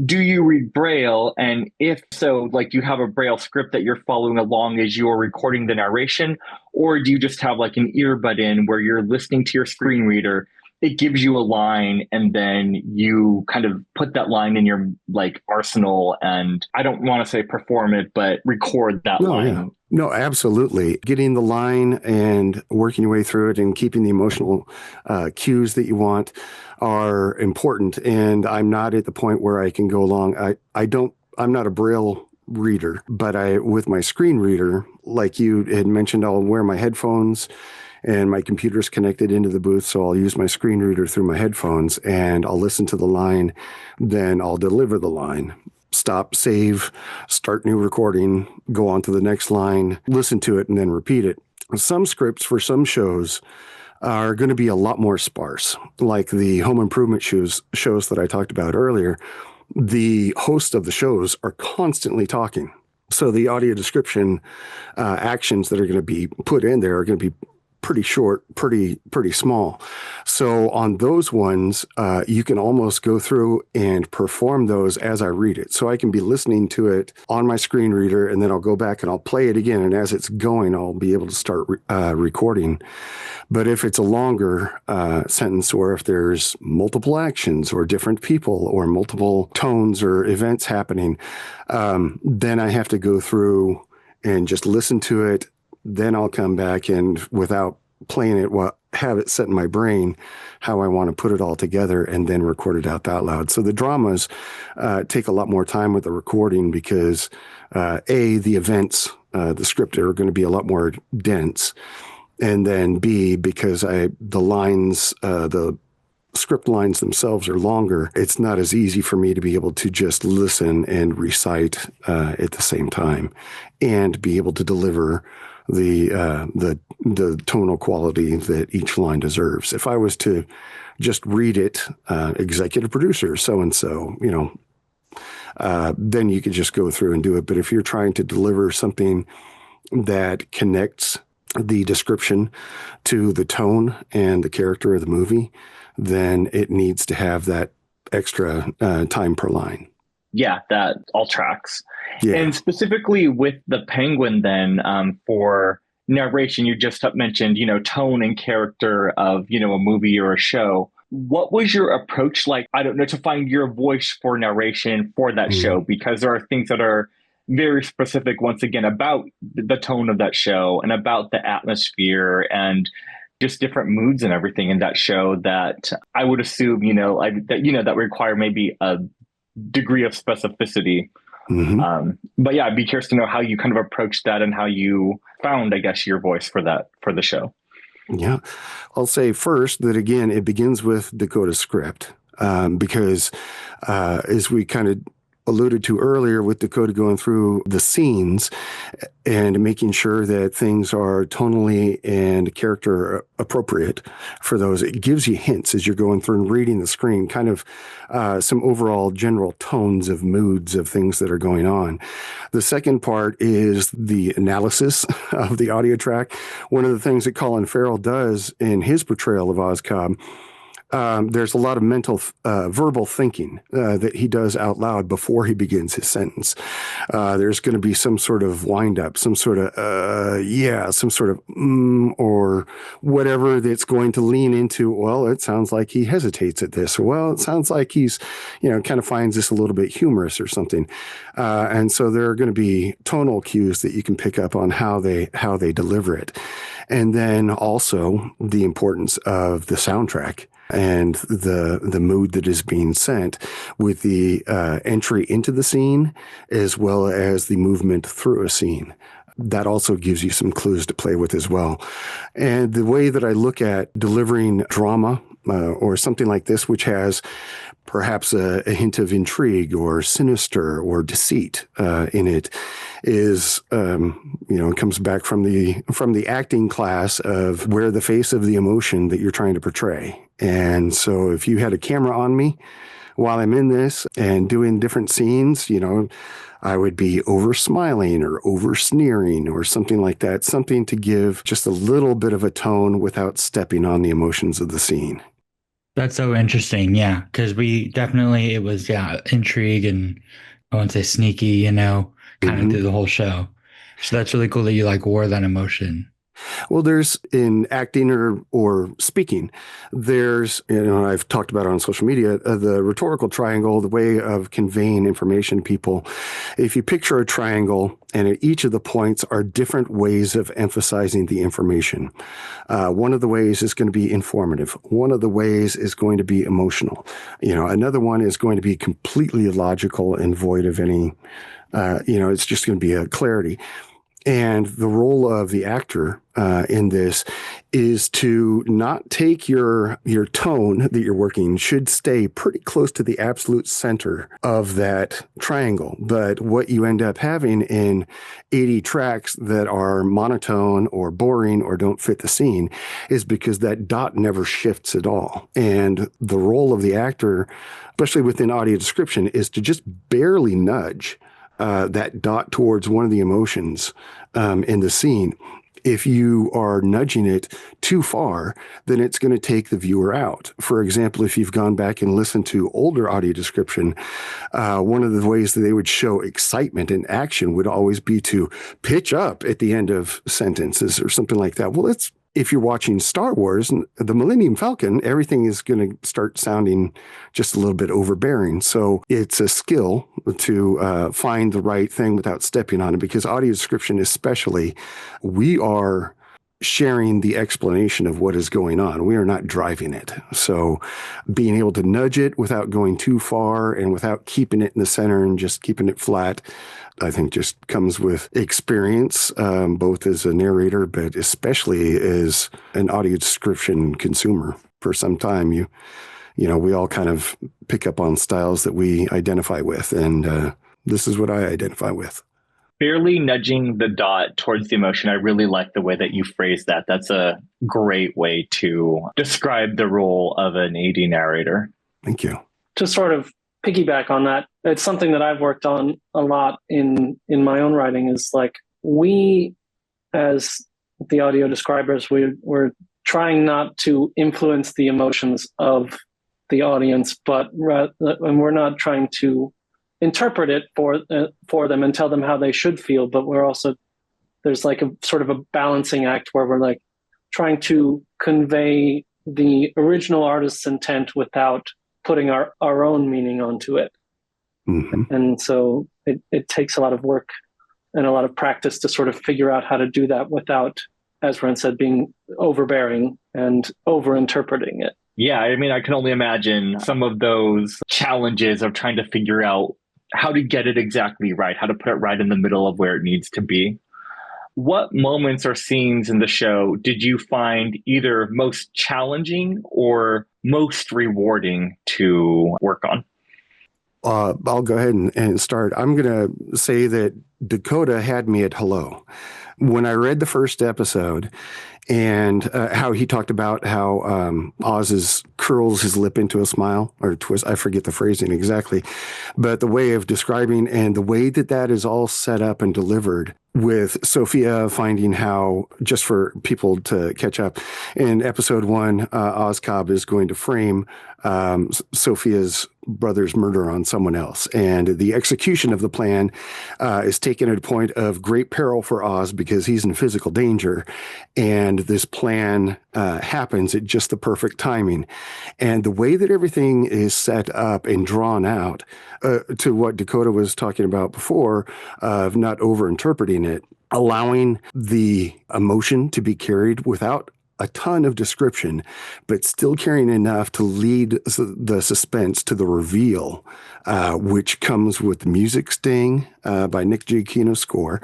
S1: do you read Braille? And if so, like, do you have a Braille script that you're following along as you're recording the narration? Or do you just have like an earbud in where you're listening to your screen reader? It gives you a line, and then you kind of put that line in your like arsenal, and I don't want to say perform it, but record that line.
S3: Yeah. No, absolutely. Getting the line and working your way through it and keeping the emotional cues that you want are important. And I'm not at the point where I can go along. I'm not a Braille reader, but with my screen reader, like you had mentioned, I'll wear my headphones, and my computer's connected into the booth, so I'll use my screen reader through my headphones, and I'll listen to the line, then I'll deliver the line. Stop, save, start new recording, go on to the next line, listen to it, and then repeat it. Some scripts for some shows are going to be a lot more sparse, like the home improvement shows that I talked about earlier. The hosts of the shows are constantly talking. So the audio description actions that are going to be put in there are going to be pretty short, pretty small. So on those ones, you can almost go through and perform those as I read it. So I can be listening to it on my screen reader, and then I'll go back and I'll play it again. And as it's going, I'll be able to start recording. But if it's a longer sentence, or if there's multiple actions or different people or multiple tones or events happening, then I have to go through and just listen to it. Then I'll come back and, without playing it, have it set in my brain how I want to put it all together, and then record it out loud. So the dramas take a lot more time with the recording because the events, the script, are going to be a lot more dense. And then B, because the lines, the script lines themselves are longer, it's not as easy for me to be able to just listen and recite at the same time and be able to deliver the tonal quality that each line deserves. If I was to just read it, executive producer, so-and-so, then you could just go through and do it. But if you're trying to deliver something that connects the description to the tone and the character of the movie, then it needs to have that extra time per line.
S1: Yeah, that all tracks.
S3: Yeah.
S1: And specifically with the Penguin then, for narration, you just mentioned, tone and character of, a movie or a show. What was your approach like, I don't know, to find your voice for narration for that show? Because there are things that are very specific, once again, about the tone of that show and about the atmosphere and just different moods and everything in that show that I would assume, that require maybe a degree of specificity. But yeah, I'd be curious to know how you kind of approached that and how you found, I guess, your voice for the show.
S3: Yeah. I'll say first that, again, it begins with Dakota's script, because as we kind of alluded to earlier, with Dakota going through the scenes and making sure that things are tonally and character appropriate for those, it gives you hints as you're going through and reading the screen, kind of some overall general tones of moods of things that are going on. The second part is the analysis of the audio track. One of the things that Colin Farrell does in his portrayal of Oscobb, there's a lot of mental, verbal thinking that he does out loud before he begins his sentence. There's going to be some sort of wind up, some sort of, some sort of, or whatever that's going to lean into, well, it sounds like he hesitates at this. Or, well, it sounds like he's, kind of finds this a little bit humorous or something. And so there are going to be tonal cues that you can pick up on how they deliver it. And then also the importance of the soundtrack and the mood that is being sent with the entry into the scene, as well as the movement through a scene. That also gives you some clues to play with as well. And the way that I look at delivering drama or something like this, which has perhaps a hint of intrigue or sinister or deceit in it, is it comes back from the acting class of wear the face of the emotion that you're trying to portray. And so if you had a camera on me while I'm in this and doing different scenes, I would be over smiling or over sneering or something like that, something to give just a little bit of a tone without stepping on the emotions of the scene.
S2: That's so interesting. Yeah. Because it was intrigue and, I wouldn't say sneaky, kind of through the whole show. So that's really cool that you wore that emotion.
S3: Well, there's in acting or speaking, there's, I've talked about it on social media, the rhetorical triangle, the way of conveying information to people. If you picture a triangle and at each of the points are different ways of emphasizing the information. One of the ways is going to be informative. One of the ways is going to be emotional. Another one is going to be completely illogical and void of any, it's just going to be a clarity. And the role of the actor in this is to not take your tone that you're working should stay pretty close to the absolute center of that triangle. But what you end up having in 80 tracks that are monotone or boring or don't fit the scene is because that dot never shifts at all. And the role of the actor, especially within audio description, is to just barely nudge that dot towards one of the emotions in the scene. If you are nudging it too far, then it's going to take the viewer out. For example, if you've gone back and listened to older audio description, one of the ways that they would show excitement and action would always be to pitch up at the end of sentences or something like that. Well, if you're watching Star Wars, the Millennium Falcon, everything is going to start sounding just a little bit overbearing. So it's a skill to find the right thing without stepping on it, because audio description especially, we are sharing the explanation of what is going on. We are not driving it. So being able to nudge it without going too far and without keeping it in the center and just keeping it flat, I think just comes with experience, both as a narrator, but especially as an audio description consumer. For some time, you know, we all kind of pick up on styles that we identify with, and this is what I identify with.
S1: Barely nudging the dot towards the emotion. I really like the way that you phrase that. That's a great way to describe the role of an AD narrator.
S3: Thank you.
S4: To sort of piggyback on that, it's something that I've worked on a lot in my own writing, is like, we as the audio describers, we're trying not to influence the emotions of the audience, and we're not trying to interpret it for them and tell them how they should feel, but there's like a sort of a balancing act where we're like trying to convey the original artist's intent without putting our own meaning onto it. Mm-hmm. And so it takes a lot of work and a lot of practice to sort of figure out how to do that without, as Ren said, being overbearing and over-interpreting it.
S1: Yeah, I mean, I can only imagine some of those challenges of trying to figure out how to get it exactly right, how to put it right in the middle of where it needs to be. What moments or scenes in the show did you find either most challenging or most rewarding to work on?
S3: I'll go ahead and start. I'm going to say that Dakota had me at hello. When I read the first episode and how he talked about how Oz curls his lip into a smile or twist, I forget the phrasing exactly, but the way of describing and the way that is all set up and delivered, with Sophia finding how, just for people to catch up, in episode 1, Cobb is going to frame Sophia's brother's murder on someone else. And the execution of the plan is taken at a point of great peril for Oz because he's in physical danger. And this plan happens at just the perfect timing. And the way that everything is set up and drawn out, to what Dakota was talking about before, of not over-interpreting it, allowing the emotion to be carried without a ton of description, but still carrying enough to lead the suspense to the reveal, which comes with the music sting by Nick Giacchino's score,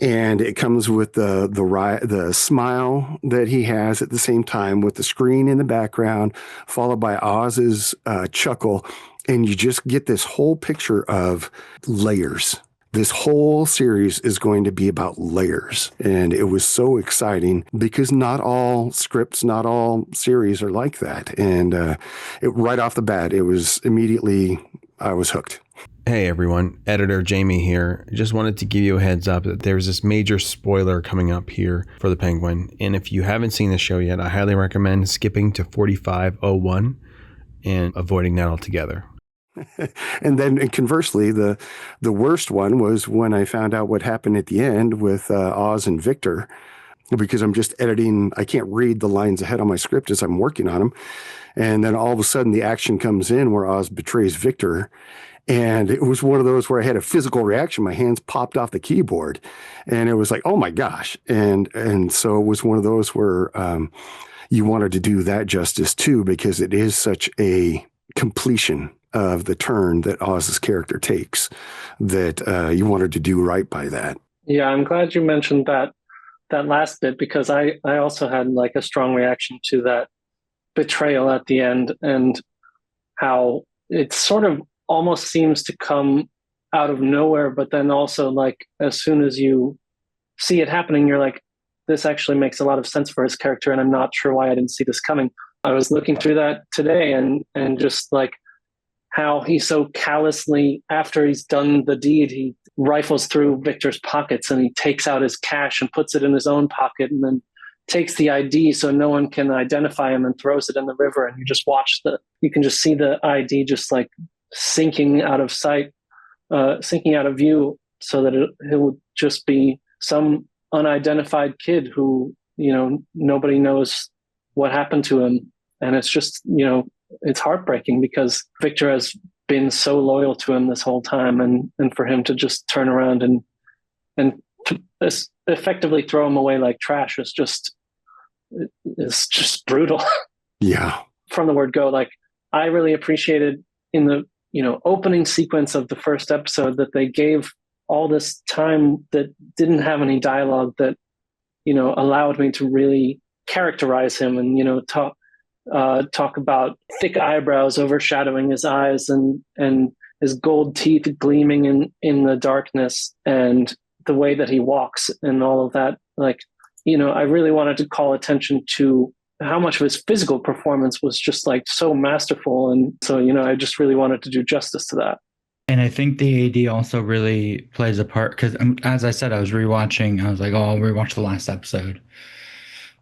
S3: and it comes with the smile that he has at the same time, with the screen in the background, followed by Oz's chuckle, and you just get this whole picture of layers. This whole series is going to be about layers. And it was so exciting because not all scripts, not all series are like that. And right off the bat, it was immediately, I was hooked.
S5: Hey everyone, Editor Jamie here. Just wanted to give you a heads up that there's this major spoiler coming up here for The Penguin. And if you haven't seen the show yet, I highly recommend skipping to 4501 and avoiding that altogether.
S3: And then conversely, the worst one was when I found out what happened at the end with Oz and Victor, because I'm just editing. I can't read the lines ahead on my script as I'm working on them. And then all of a sudden the action comes in where Oz betrays Victor. And it was one of those where I had a physical reaction. My hands popped off the keyboard and it was like, oh my gosh. And so it was one of those where you wanted to do that justice too, because it is such a completion of the turn that Oz's character takes, that you wanted to do right by that.
S4: Yeah, I'm glad you mentioned that last bit, because I also had like a strong reaction to that betrayal at the end, and how it sort of almost seems to come out of nowhere, but then also like as soon as you see it happening, you're like, this actually makes a lot of sense for his character, and I'm not sure why I didn't see this coming. I was looking through that today and just like how he so callously, after he's done the deed, he rifles through Victor's pockets and he takes out his cash and puts it in his own pocket, and then takes the ID so no one can identify him and throws it in the river. And you can just see the ID just like sinking out of sight, sinking out of view, so that it would just be some unidentified kid who, nobody knows what happened to him. And it's just, it's heartbreaking because Victor has been so loyal to him this whole time, and for him to just turn around and to effectively throw him away like trash is just brutal.
S3: Yeah.
S4: From the word go, like, I really appreciated in the opening sequence of the first episode that they gave all this time that didn't have any dialogue, that allowed me to really characterize him and talk about thick eyebrows overshadowing his eyes and his gold teeth gleaming in the darkness, and the way that he walks and all of that. Like, I really wanted to call attention to how much of his physical performance was just like so masterful. And so, I just really wanted to do justice to that.
S2: And I think the AD also really plays a part because, as I said, I was rewatching. I was like, I'll rewatch the last episode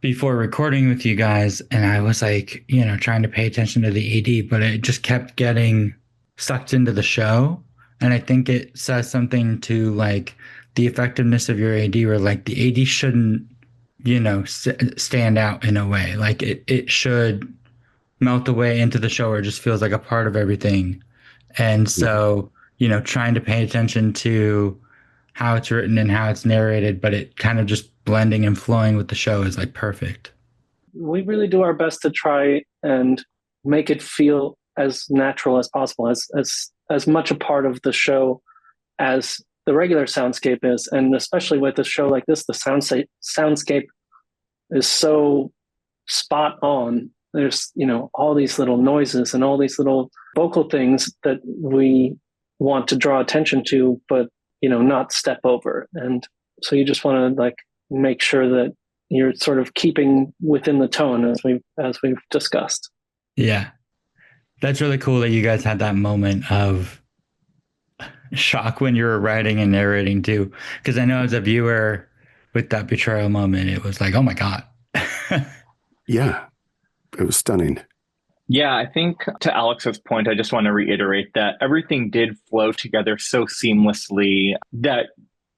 S2: before recording with you guys. And I was like, trying to pay attention to the AD, but it just kept getting sucked into the show. And I think it says something to like the effectiveness of your AD, where like the AD shouldn't, stand out in a way. Like it should melt away into the show, or it just feels like a part of everything. And so, trying to pay attention to how it's written and how it's narrated, but it kind of just blending and flowing with the show is like perfect.
S4: We really do our best to try and make it feel as natural as possible, as much a part of the show as the regular soundscape is. And especially with a show like this, the soundscape is so spot on. There's, all these little noises and all these little vocal things that we want to draw attention to, but, not step over. And so you just want to like make sure that you're sort of keeping within the tone as we've discussed.
S2: Yeah. That's really cool that you guys had that moment of shock when you were writing and narrating too. Because I know as a viewer with that betrayal moment, it was like, oh my God.
S3: Yeah. It was stunning.
S1: Yeah, I think to Alex's point, I just want to reiterate that everything did flow together so seamlessly that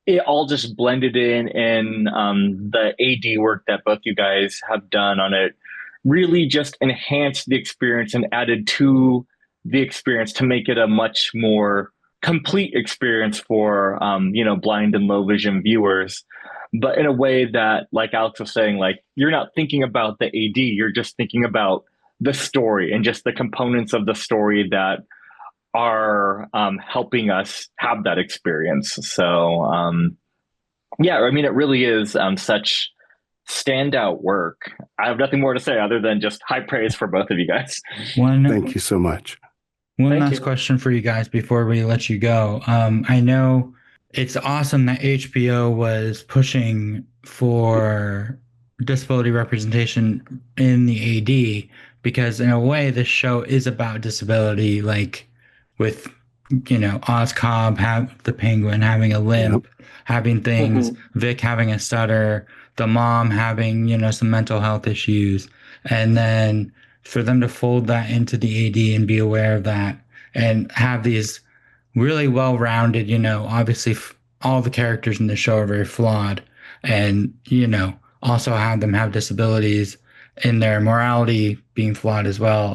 S1: it all just blended in, and the AD work that both you guys have done on it really just enhanced the experience and added to the experience to make it a much more complete experience for, blind and low vision viewers. But in a way that, like Alex was saying, like, you're not thinking about the AD, you're just thinking about the story and just the components of the story that are helping us have that experience. So, it really is such standout work. I have nothing more to say other than just high praise for both of you guys.
S3: Thank you so much.
S2: One last question for you guys before we let you go. I know it's awesome that HBO was pushing for disability representation in the AD, because in a way this show is about disability, like with Oz Cobb the penguin having a limp, having things, Vic having a stutter, the mom having some mental health issues, and then for them to fold that into the AD and be aware of that and have these really well-rounded, obviously all the characters in the show are very flawed, and also have them have disabilities in their morality being flawed as well,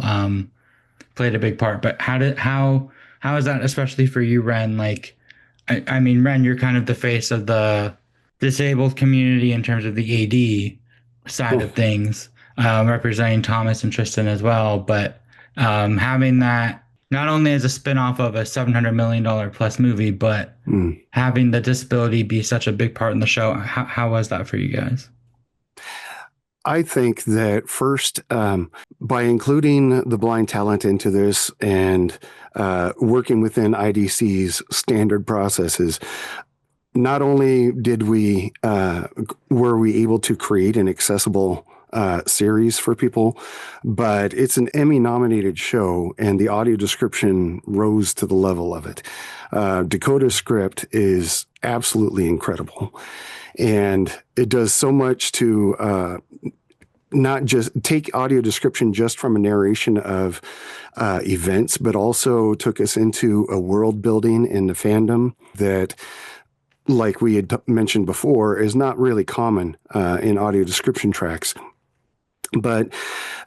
S2: played a big part. But how is that, especially for you, Ren? Like, I mean, Ren, you're kind of the face of the disabled community in terms of the AD side of things, representing Thomas and Tristan as well. But having that not only as a spinoff of a $700 million plus movie, but having the disability be such a big part in the show, how was that for you guys?
S3: I think that first, by including the blind talent into this and working within IDC's standard processes, not only were we able to create an accessible series for people, but it's an Emmy-nominated show, and the audio description rose to the level of it. Dakota's script is absolutely incredible, and it does so much to not just take audio description just from a narration of events, but also took us into a world building in the fandom that, like we had mentioned before, is not really common in audio description tracks. But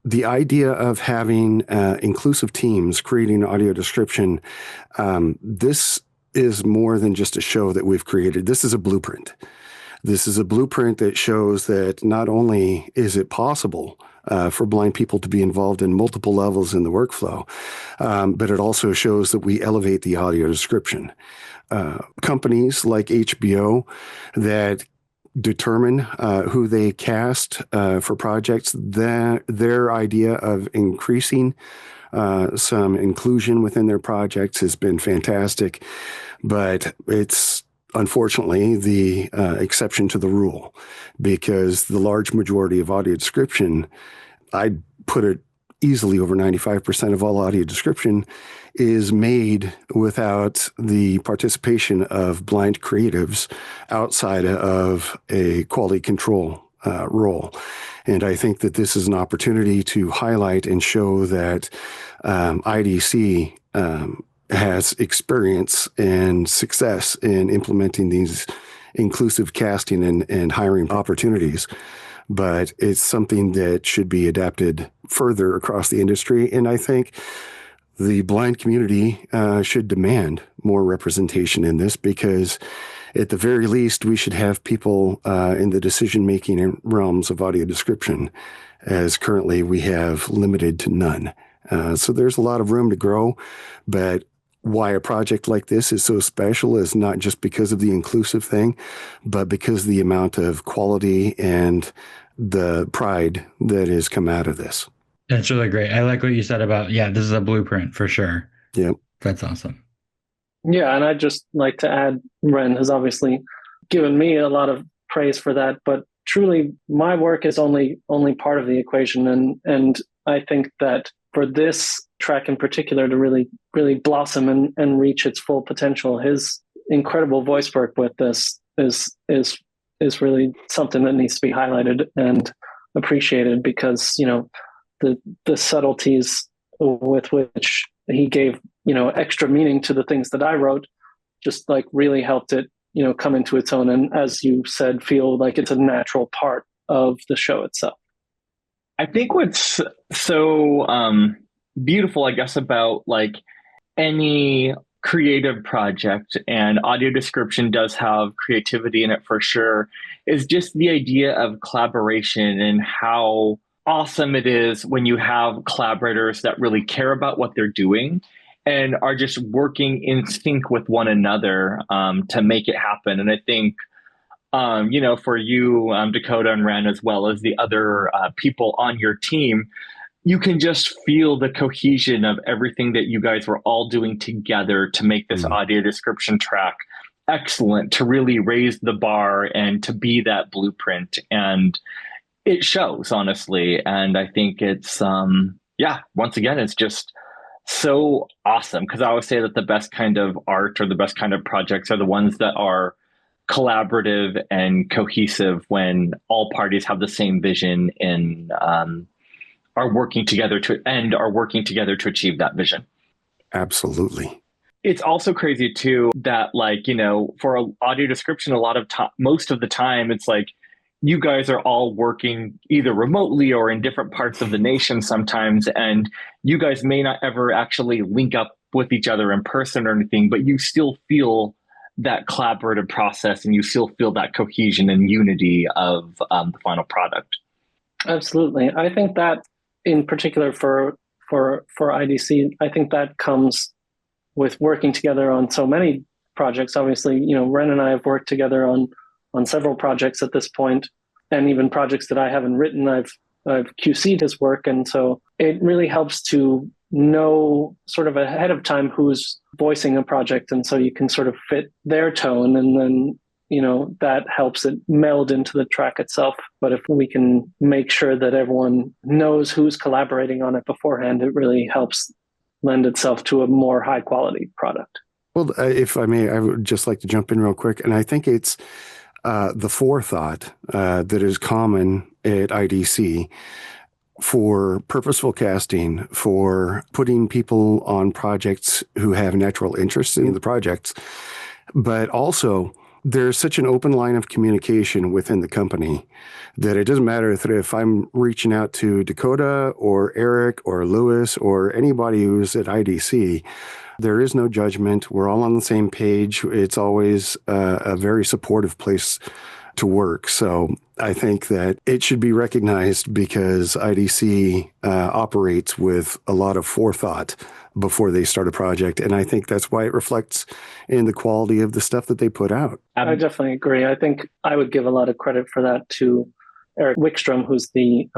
S3: the idea of having inclusive teams creating audio description, this is more than just a show that we've created. This is a blueprint. This is a blueprint that shows that not only is it possible for blind people to be involved in multiple levels in the workflow, but it also shows that we elevate the audio description. Companies like HBO that determine who they cast for projects, their idea of increasing some inclusion within their projects has been fantastic, but it's unfortunately the exception to the rule, because the large majority of audio description, I'd put it easily over 95% of all audio description, is made without the participation of blind creatives outside of a quality control role. And I think that this is an opportunity to highlight and show that IDC has experience and success in implementing these inclusive casting and hiring opportunities. But it's something that should be adapted further across the industry. And I think the blind community should demand more representation in this, because at the very least, we should have people in the decision-making realms of audio description, as currently we have limited to none. So there's a lot of room to grow, but why a project like this is so special is not just because of the inclusive thing, but because of the amount of quality and the pride that has come out of this.
S2: That's really great. I like what you said about, this is a blueprint for sure.
S3: Yep.
S2: That's awesome.
S4: Yeah, and I'd just like to add, Ren has obviously given me a lot of praise for that, but truly my work is only part of the equation. And I think that for this track in particular to really blossom and reach its full potential, his incredible voice work with this is really something that needs to be highlighted and appreciated, because the subtleties with which he gave extra meaning to the things that I wrote just like really helped it come into its own, and as you said, feel like it's a natural part of the show itself.
S1: I think what's so beautiful, I guess, about like any creative project, and audio description does have creativity in it for sure, is just the idea of collaboration and how awesome it is when you have collaborators that really care about what they're doing and are just working in sync with one another to make it happen. And I think for you, Dakota and Ren, as well as the other people on your team, you can just feel the cohesion of everything that you guys were all doing together to make this audio description track excellent, to really raise the bar and to be that blueprint. And it shows, honestly. And I think it's, once again, it's just so awesome, because I always say that the best kind of art or the best kind of projects are the ones that are collaborative and cohesive, when all parties have the same vision and are working together to achieve that vision.
S3: Absolutely.
S1: It's also crazy too that, like, for audio description, a lot of time, most of the time, it's like you guys are all working either remotely or in different parts of the nation sometimes, and you guys may not ever actually link up with each other in person or anything, but you still feel that collaborative process and you still feel that cohesion and unity of the final product.
S4: Absolutely. I think that in particular for IDC, I think that comes with working together on so many projects. Obviously, Ren and I have worked together on several projects at this point, and even projects that I haven't written, I've QC'd his work. And so it really helps to know sort of ahead of time who's voicing a project. And so you can sort of fit their tone and then, that helps it meld into the track itself. But if we can make sure that everyone knows who's collaborating on it beforehand, it really helps lend itself to a more high quality product.
S3: Well, if I may, I would just like to jump in real quick. And I think it's the forethought that is common at IDC for purposeful casting, for putting people on projects who have natural interest in the projects. But also, there's such an open line of communication within the company that it doesn't matter if I'm reaching out to Dakota or Eric or Lewis or anybody who's at IDC. There is no judgment. We're all on the same page. It's always a very supportive place to work. So I think that it should be recognized because IDC operates with a lot of forethought before they start a project. And I think that's why it reflects in the quality of the stuff that they put out.
S4: I definitely agree. I think I would give a lot of credit for that to Eric Wickstrom, who's the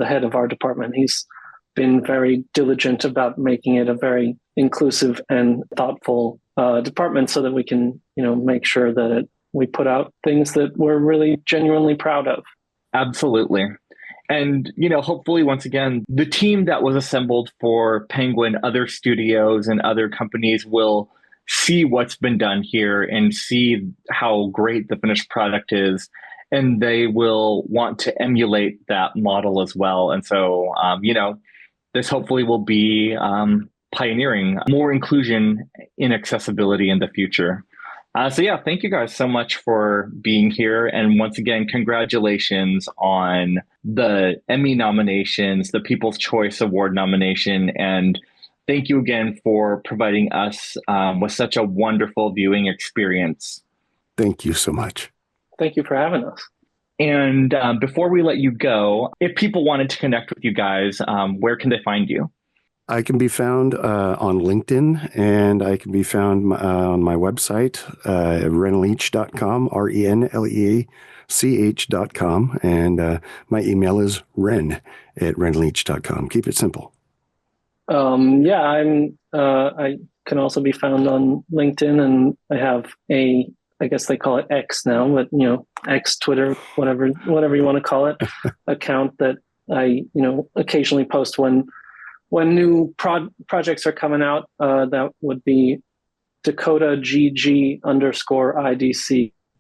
S4: head of our department. He's been very diligent about making it a very inclusive and thoughtful department so that we can, make sure that we put out things that we're really genuinely proud of.
S1: Absolutely. And, hopefully, once again, the team that was assembled for Penguin, other studios and other companies will see what's been done here and see how great the finished product is. And they will want to emulate that model as well. And so, this hopefully will be pioneering more inclusion in accessibility in the future. Thank you guys so much for being here. And once again, congratulations on the Emmy nominations, the People's Choice Award nomination. And thank you again for providing us with such a wonderful viewing experience.
S3: Thank you so much.
S4: Thank you for having us.
S1: And before we let you go, if people wanted to connect with you guys, where can they find you?
S3: I can be found on LinkedIn, and I can be found on my website, renleech.com, renleach.com. And my email is ren@renleech.com. Keep it simple.
S4: I can also be found on LinkedIn, and I have I guess they call it X now, but X, Twitter, whatever you want to call it, account that I occasionally post when new projects are coming out. That would be Dakota GG_IDC.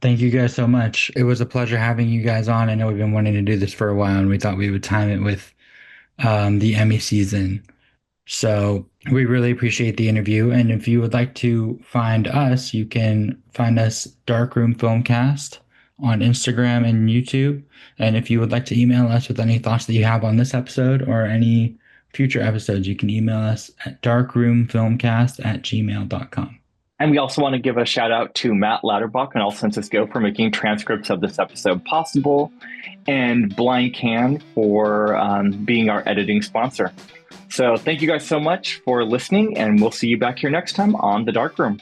S2: Thank you guys so much. It was a pleasure having you guys on. I know we've been wanting to do this for a while, and we thought we would time it with the Emmy season. So we really appreciate the interview. And if you would like to find us, you can find us Darkroom Filmcast on Instagram and YouTube. And if you would like to email us with any thoughts that you have on this episode or any future episodes, you can email us at darkroomfilmcast@gmail.com.
S1: And we also want to give a shout out to Matt Latterbach and All Senses Go for making transcripts of this episode possible, and Blind Can for being our editing sponsor. So thank you guys so much for listening, and we'll see you back here next time on The Dark Room.